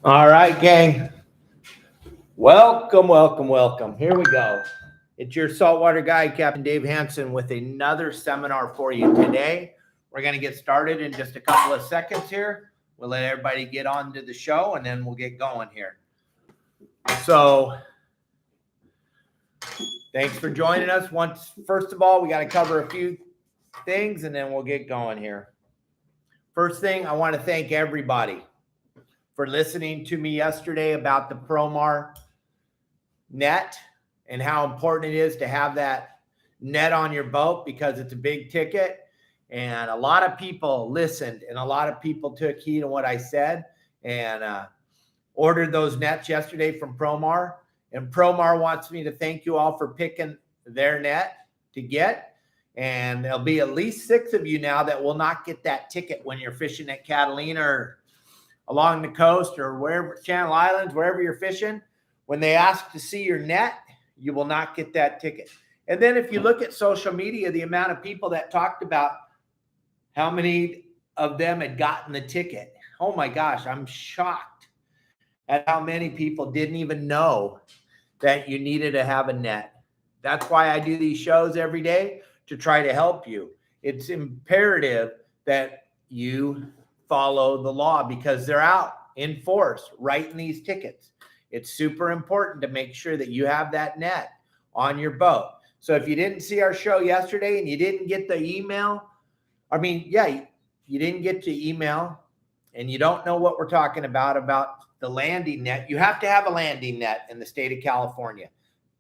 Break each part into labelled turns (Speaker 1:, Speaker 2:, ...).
Speaker 1: All right, gang. Welcome, welcome, welcome. Here we go. It's your saltwater guide, Captain Dave Hansen, with another seminar for you today. We're going to get started in just a couple of seconds here. We'll let everybody get on to the show, and then we'll get going here. So, thanks for joining us. First of all, we got to cover a few things, and then we'll get going here. First thing, I want to thank everybody for listening to me yesterday about the Promar net and how important it is to have that net on your boat because it's a big ticket. And a lot of people listened and a lot of people took heed of what I said and ordered those nets yesterday from Promar. And Promar wants me to thank you all for picking their net to get. And there'll be at least 6 of you now that will not get that ticket when you're fishing at Catalina or along the coast or wherever, Channel Islands, wherever you're fishing. When they ask to see your net, you will not get that ticket. And then if you look at social media, the amount of people that talked about how many of them had gotten the ticket. Oh my gosh, I'm shocked at how many people didn't even know that you needed to have a net. That's why I do these shows every day, to try to help you. It's imperative that you follow the law because they're out in force writing these tickets. It's super important to make sure that you have that net on your boat. So if you didn't see our show yesterday and you didn't get the email, you didn't get the email and you don't know what we're talking about the landing net, you have to have a landing net in the state of California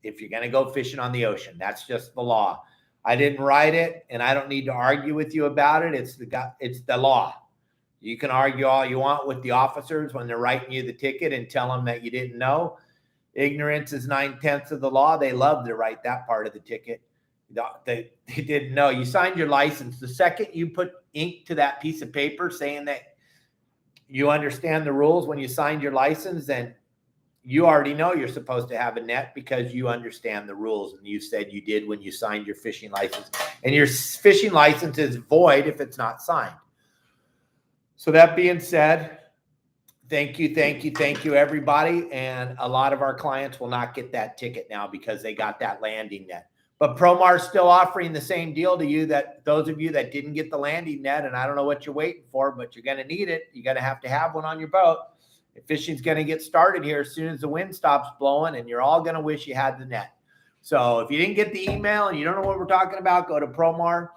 Speaker 1: if you're going to go fishing on the ocean. That's just the law. I didn't write it and I don't need to argue with you about it. It's the law. You can argue all you want with the officers when they're writing you the ticket and tell them that you didn't know. Ignorance is 9/10 of the law. They love to write that part of the ticket. They didn't know. You signed your license. The second you put ink to that piece of paper saying that you understand the rules when you signed your license, then you already know you're supposed to have a net because you understand the rules. And you said you did when you signed your fishing license. And your fishing license is void if it's not signed. So that being said, thank you, everybody. And a lot of our clients will not get that ticket now because they got that landing net. But Promar is still offering the same deal to you, that those of you that didn't get the landing net, and I don't know what you're waiting for, but you're going to need it. You're going to have one on your boat. If fishing's going to get started here as soon as the wind stops blowing, and you're all going to wish you had the net. So if you didn't get the email and you don't know what we're talking about, go to Promar.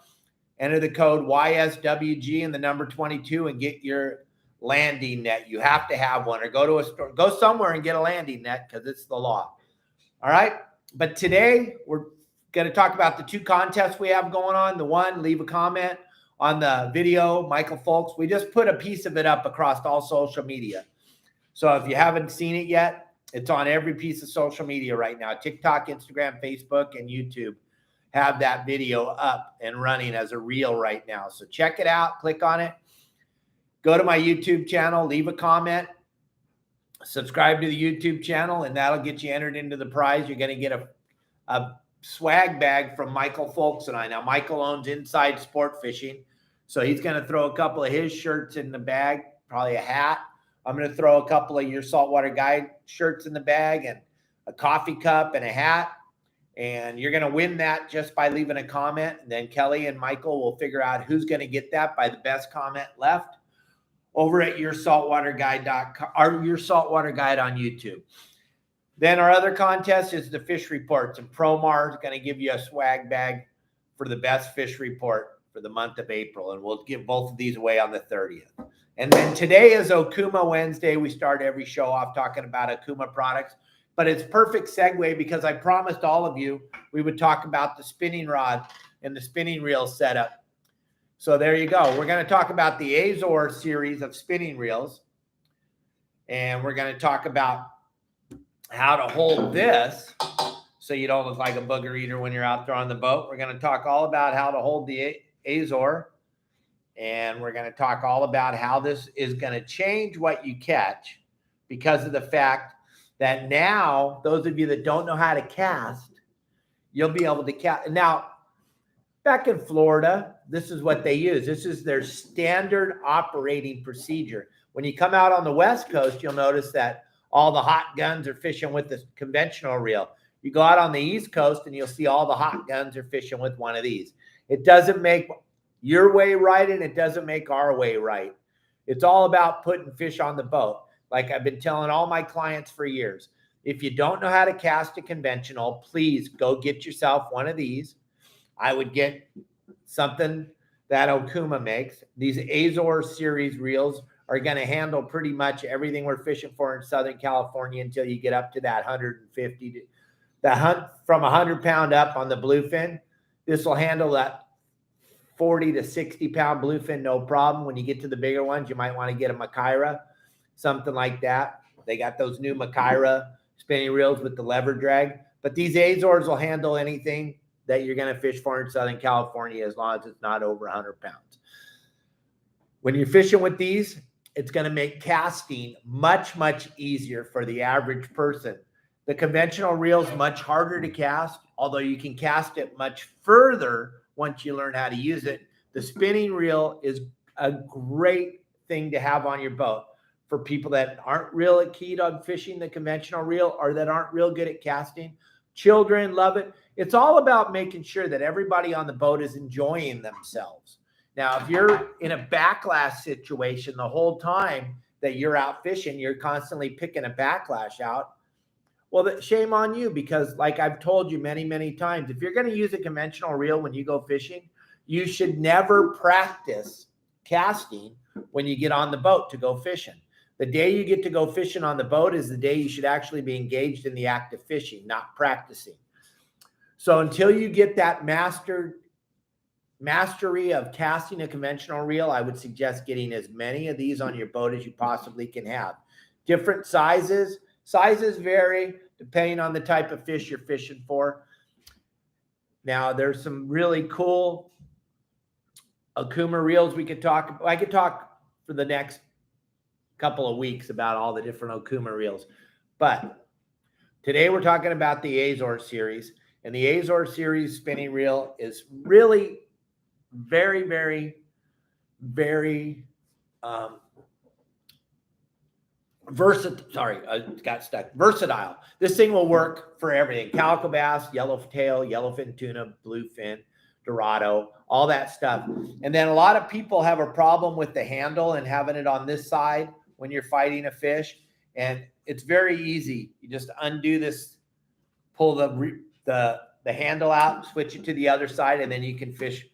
Speaker 1: Enter the code YSWG and the number 22 and get your landing net. You have to have one, or go to a store, go somewhere and get a landing net because it's the law. All right. But today we're going to talk about the 2 contests we have going on. The one, leave a comment on the video, Michael Folks. We just put a piece of it up across all social media. So if you haven't seen it yet, it's on every piece of social media right now. TikTok, Instagram, Facebook, and YouTube have that video up and running as a reel right now. So check it out, click on it, go to my YouTube channel, leave a comment, subscribe to the YouTube channel, and that'll get you entered into the prize. You're going to get a swag bag from Michael Folks and I. Now, Michael owns Inside Sport Fishing, so he's going to throw a couple of his shirts in the bag, probably a hat. I'm going to throw a couple of your Saltwater Guide shirts in the bag and a coffee cup and a hat. And you're going to win that just by leaving a comment. And then Kelly and Michael will figure out who's going to get that by the best comment left over at yoursaltwaterguide.com or Your Saltwater Guide on YouTube. Then our other contest is the fish reports. And Promar is going to give you a swag bag for the best fish report for the month of April. And we'll give both of these away on the 30th. And then today is Okuma Wednesday. We start every show off talking about Okuma products. But it's perfect segue because I promised all of you we would talk about the spinning rod and the spinning reel setup. So there you go. We're going to talk about the Azor series of spinning reels. And we're going to talk about how to hold this so you don't look like a booger eater when you're out there on the boat. We're going to talk all about how to hold the Azor. And we're going to talk all about how this is going to change what you catch because of the fact that now, those of you that don't know how to cast, you'll be able to cast. Now, back in Florida, this is what they use. This is their standard operating procedure. When you come out on the West Coast, you'll notice that all the hot guns are fishing with the conventional reel. You go out on the East Coast and you'll see all the hot guns are fishing with one of these. It doesn't make your way right, and it doesn't make our way right. It's all about putting fish on the boat. Like I've been telling all my clients for years, if you don't know how to cast a conventional, please go get yourself one of these. I would get something that Okuma makes. These Azor series reels are going to handle pretty much everything we're fishing for in Southern California until you get up to that 150, from 100 pound up on the bluefin. This will handle that 40 to 60 pound bluefin, no problem. When you get to the bigger ones, you might want to get a Makaira, something like that. They got those new Makaira spinning reels with the lever drag. But these Azores will handle anything that you're going to fish for in Southern California as long as it's not over 100 pounds. When you're fishing with these, it's going to make casting much, much easier for the average person. The conventional reel is much harder to cast, although you can cast it much further once you learn how to use it. The spinning reel is a great thing to have on your boat for people that aren't real keyed on fishing the conventional reel or that aren't real good at casting. Children love it. It's all about making sure that everybody on the boat is enjoying themselves. Now, if you're in a backlash situation the whole time that you're out fishing, you're constantly picking a backlash out, well, shame on you, because like I've told you many, many times, if you're going to use a conventional reel when you go fishing, you should never practice casting when you get on the boat to go fishing. The day you get to go fishing on the boat is the day you should actually be engaged in the act of fishing, not practicing. So until you get that mastery of casting a conventional reel, I would suggest getting as many of these on your boat as you possibly can have. Different sizes. Sizes vary depending on the type of fish you're fishing for. Now, there's some really cool Okuma reels we could talk about. I could talk for the next couple of weeks about all the different Okuma reels. But today we're talking about the Azor series. And the Azor series spinning reel is really very, very, very versatile. This thing will work for everything. Calico bass, yellowtail, yellowfin tuna, bluefin, Dorado, all that stuff. And then a lot of people have a problem with the handle and having it on this side when you're fighting a fish. And it's very easy. You just undo this, pull the handle out, switch it to the other side, and then you can fish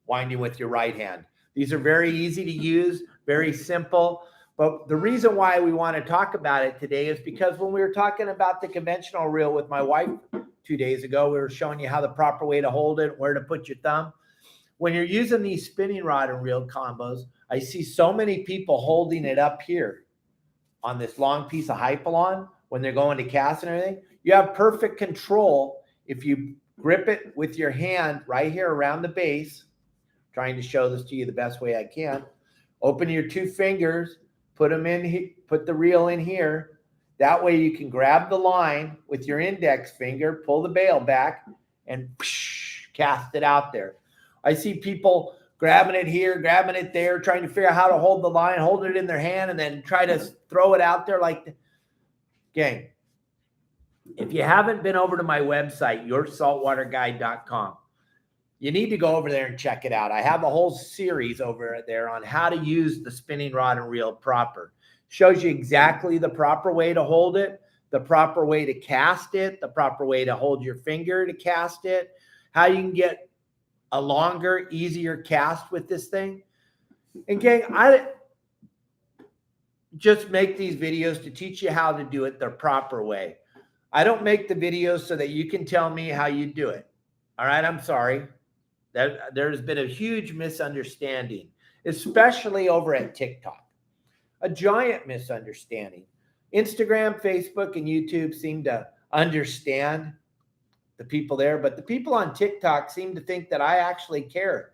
Speaker 1: winding with your right hand. These are very easy to use, very simple. But the reason why we want to talk about it today is because when we were talking about the conventional reel with my wife 2 days ago, we were showing you how the proper way to hold it, where to put your thumb. When you're using these spinning rod and reel combos, I see so many people holding it up here on this long piece of hypalon when they're going to cast and everything. You have perfect control if you grip it with your hand right here around the base. I'm trying to show this to you the best way I can. Open your 2 fingers, put them in, put the reel in here. That way you can grab the line with your index finger, pull the bail back, and cast it out there. I see people grabbing it here, grabbing it there, trying to figure out how to hold the line, hold it in their hand, and then try to throw it out there like, gang, if you haven't been over to my website, yoursaltwaterguide.com, you need to go over there and check it out. I have a whole series over there on how to use the spinning rod and reel proper. Shows you exactly the proper way to hold it, the proper way to cast it, the proper way to hold your finger to cast it, how you can get a longer, easier cast with this thing. And gang, I just make these videos to teach you how to do it the proper way. I don't make the videos so that you can tell me how you do it. All right, I'm sorry. There's been a huge misunderstanding, especially over at TikTok. A giant misunderstanding. Instagram, Facebook, and YouTube seem to understand the people there, but the people on TikTok seem to think that I actually care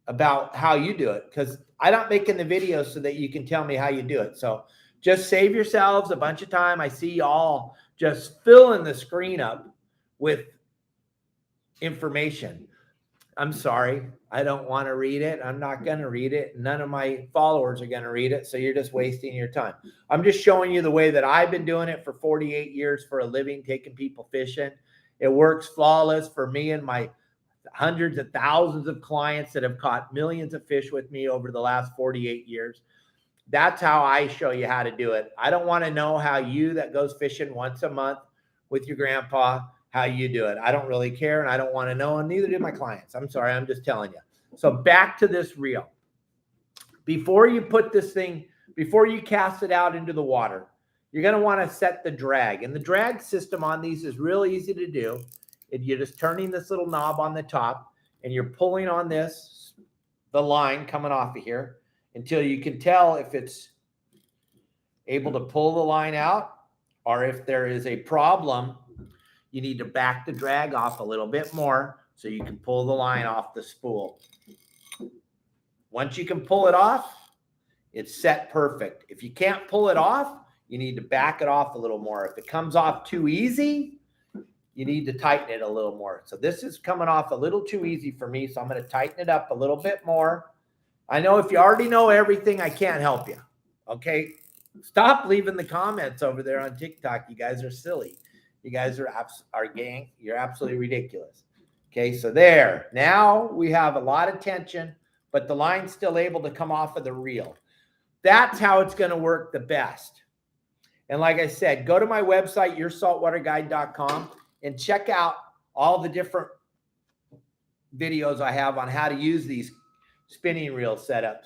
Speaker 1: about how you do it, because I'm not making the videos so that you can tell me how you do it. So just save yourselves a bunch of time. I see y'all just filling the screen up with information. I'm sorry. I don't want to read it. I'm not going to read it. None of my followers are going to read it. So you're just wasting your time. I'm just showing you the way that I've been doing it for 48 years for a living, taking people fishing. It works flawless for me and my hundreds of thousands of clients that have caught millions of fish with me over the last 48 years. That's how I show you how to do it. I don't want to know how you that goes fishing once a month with your grandpa, how you do it. I don't really care, and I don't want to know, and neither do my clients. I'm sorry, I'm just telling you. So back to this reel. Before you put this thing, before you cast it out into the water, you're going to want to set the drag. And the drag system on these is real easy to do. You're just turning this little knob on the top, and you're pulling on this, the line coming off of here, until you can tell if it's able to pull the line out, or if there is a problem, you need to back the drag off a little bit more so you can pull the line off the spool. Once you can pull it off, it's set perfect. If you can't pull it off, you need to back it off a little more. If it comes off too easy, you need to tighten it a little more. So this is coming off a little too easy for me, so I'm going to tighten it up a little bit more. I know if you already know everything, I can't help you. Okay? Stop leaving the comments over there on TikTok. You guys are silly. You guys are gang. You're absolutely ridiculous. Okay, so there. Now we have a lot of tension, but the line's still able to come off of the reel. That's how it's going to work the best. And like I said, go to my website, yoursaltwaterguide.com, and check out all the different videos I have on how to use these spinning reel setups,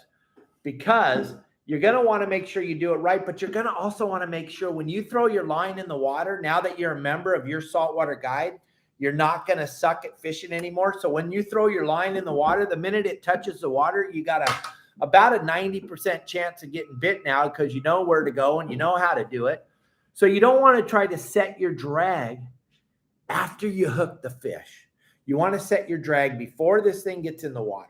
Speaker 1: because you're going to want to make sure you do it right, but you're going to also want to make sure when you throw your line in the water, now that you're a member of Your Saltwater Guide, you're not going to suck at fishing anymore. So when you throw your line in the water, the minute it touches the water, you got about a 90% chance of getting bit now, because you know where to go and you know how to do it. So you don't want to try to set your drag after you hook the fish. You want to set your drag before this thing gets in the water.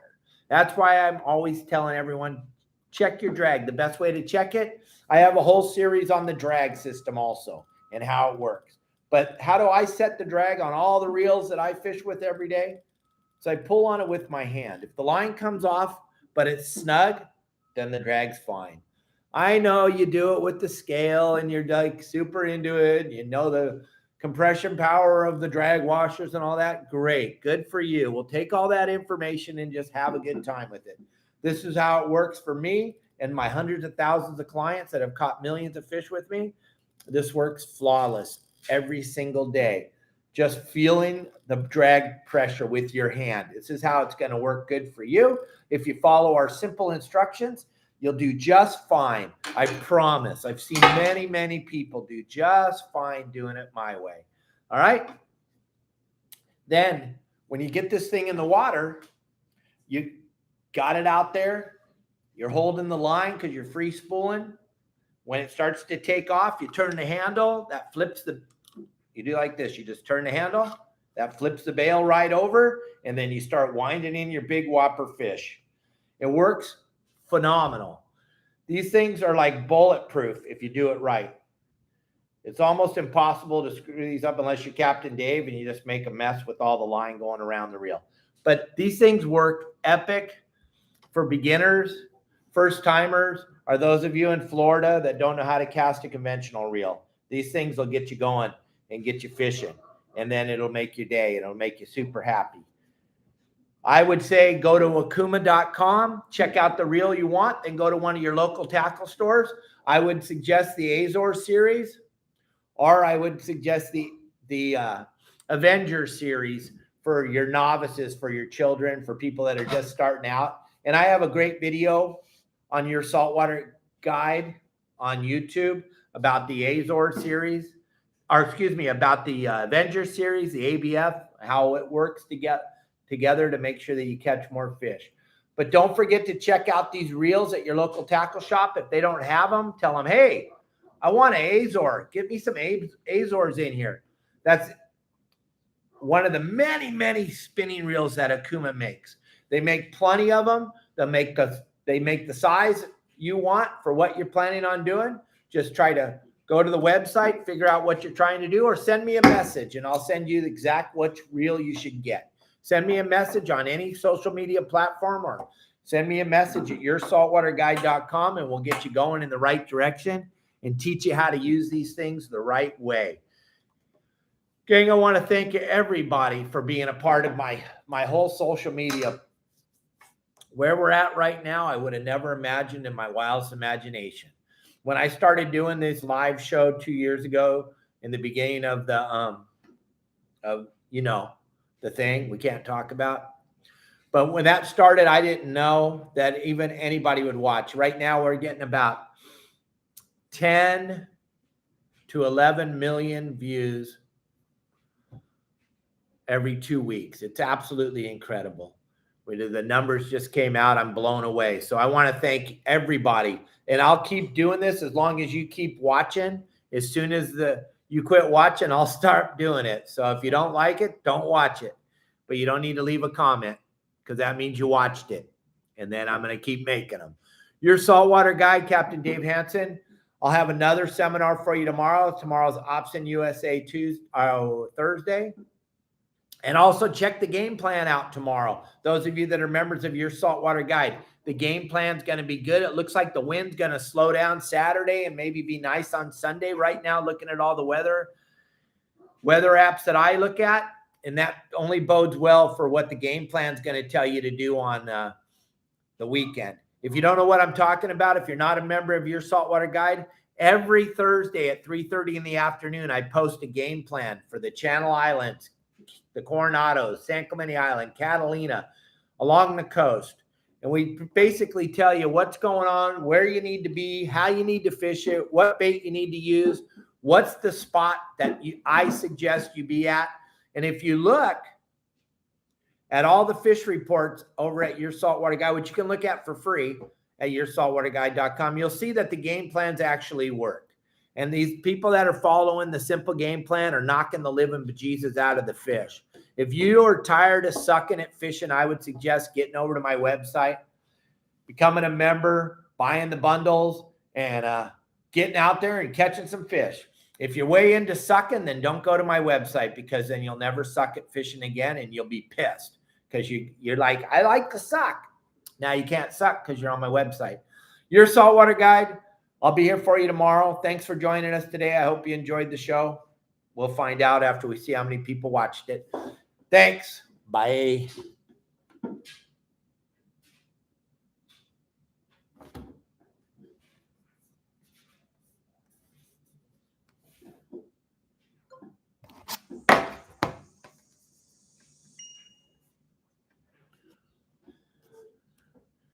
Speaker 1: That's why I'm always telling everyone, check your drag. The best way to check it, I have a whole series on the drag system also and how it works. But how do I set the drag on all the reels that I fish with every day? So I pull on it with my hand. If the line comes off, but it's snug, then the drag's fine. I know you do it with the scale and you're like super into it. You know the compression power of the drag washers and all that. Great. Good for you. We'll take all that information and just have a good time with it. This is how it works for me and my hundreds of thousands of clients that have caught millions of fish with me. This works flawless every single day. Just feeling the drag pressure with your hand. This is how it's going to work good for you. If you follow our simple instructions, you'll do just fine. I promise. I've seen many, many people do just fine doing it my way. All right. Then when you get this thing in the water, you got it out there. You're holding the line because you're free spooling. When it starts to take off, you turn the handle. That flips you do like this. You just turn the handle. That flips the bail right over. And then you start winding in your big whopper fish. It works phenomenal. These things are like bulletproof if you do it right. It's almost impossible to screw these up unless you're Captain Dave and you just make a mess with all the line going around the reel. But these things work epic for beginners, first timers, or those of you in Florida that don't know how to cast a conventional reel. These things will get you going and get you fishing, and then it'll make your day. It'll make you super happy. I would say go to Okuma.com, check out the reel you want, then go to one of your local tackle stores. I would suggest the Azor series, or I would suggest the Avenger series for your novices, for your children, for people that are just starting out. And I have a great video on Your Saltwater Guide on YouTube about the Azor series, or excuse me, about the Avenger series, the ABF, how it works together to make sure that you catch more fish. But don't forget to check out these reels at your local tackle shop. If they don't have them, tell them, hey, I want an Azor. Get me some Azors in here. That's one of the many, many spinning reels that Okuma makes. They make plenty of them. They make the size you want for what you're planning on doing. Just try to go to the website, figure out what you're trying to do, or send me a message, and I'll send you the exact which reel you should get. Send me a message on any social media platform or send me a message at yoursaltwaterguide.com and we'll get you going in the right direction and teach you how to use these things the right way. Gang, I want to thank everybody for being a part of my whole social media. Where we're at right now, I would have never imagined in my wildest imagination. When I started doing this live show 2 years ago in the beginning of the the thing we can't talk about. But when that started, I didn't know that even anybody would watch. Right now, we're getting about 10 to 11 million views every 2 weeks. It's absolutely incredible. The numbers just came out. I'm blown away. So I want to thank everybody. And I'll keep doing this as long as you keep watching. As soon as you quit watching, I'll start doing it. So if you don't like it, don't watch it. But you don't need to leave a comment because that means you watched it. And then I'm going to keep making them. Your saltwater guide, Captain Dave Hansen. I'll have another seminar for you tomorrow. Tomorrow's Option USA Thursday. And also check the game plan out tomorrow. Those of you that are members of Your Saltwater Guide, the game plan's going to be good. It looks like the wind's going to slow down Saturday and maybe be nice on Sunday. Right now, looking at all the weather apps that I look at, and that only bodes well for what the game plan's going to tell you to do on the weekend. If you don't know what I'm talking about, if you're not a member of Your Saltwater Guide, every Thursday at 3:30 in the afternoon, I post a game plan for the Channel Islands, the Coronados, San Clemente Island, Catalina, along the coast. And we basically tell you what's going on, where you need to be, how you need to fish it, what bait you need to use, what's the spot that I suggest you be at. And if you look at all the fish reports over at Your Saltwater Guide, which you can look at for free at yoursaltwaterguide.com, you'll see that the game plans actually work. And these people that are following the simple game plan are knocking the living bejesus out of the fish. If you are tired of sucking at fishing, I would suggest getting over to my website, becoming a member, buying the bundles, and getting out there and catching some fish. If you're way into sucking, then don't go to my website because then you'll never suck at fishing again and you'll be pissed because you're like, I like to suck. Now you can't suck because you're on my website. Your Saltwater Guide. I'll be here for you tomorrow. Thanks for joining us today. I hope you enjoyed the show. We'll find out after we see how many people watched it. Thanks. Bye.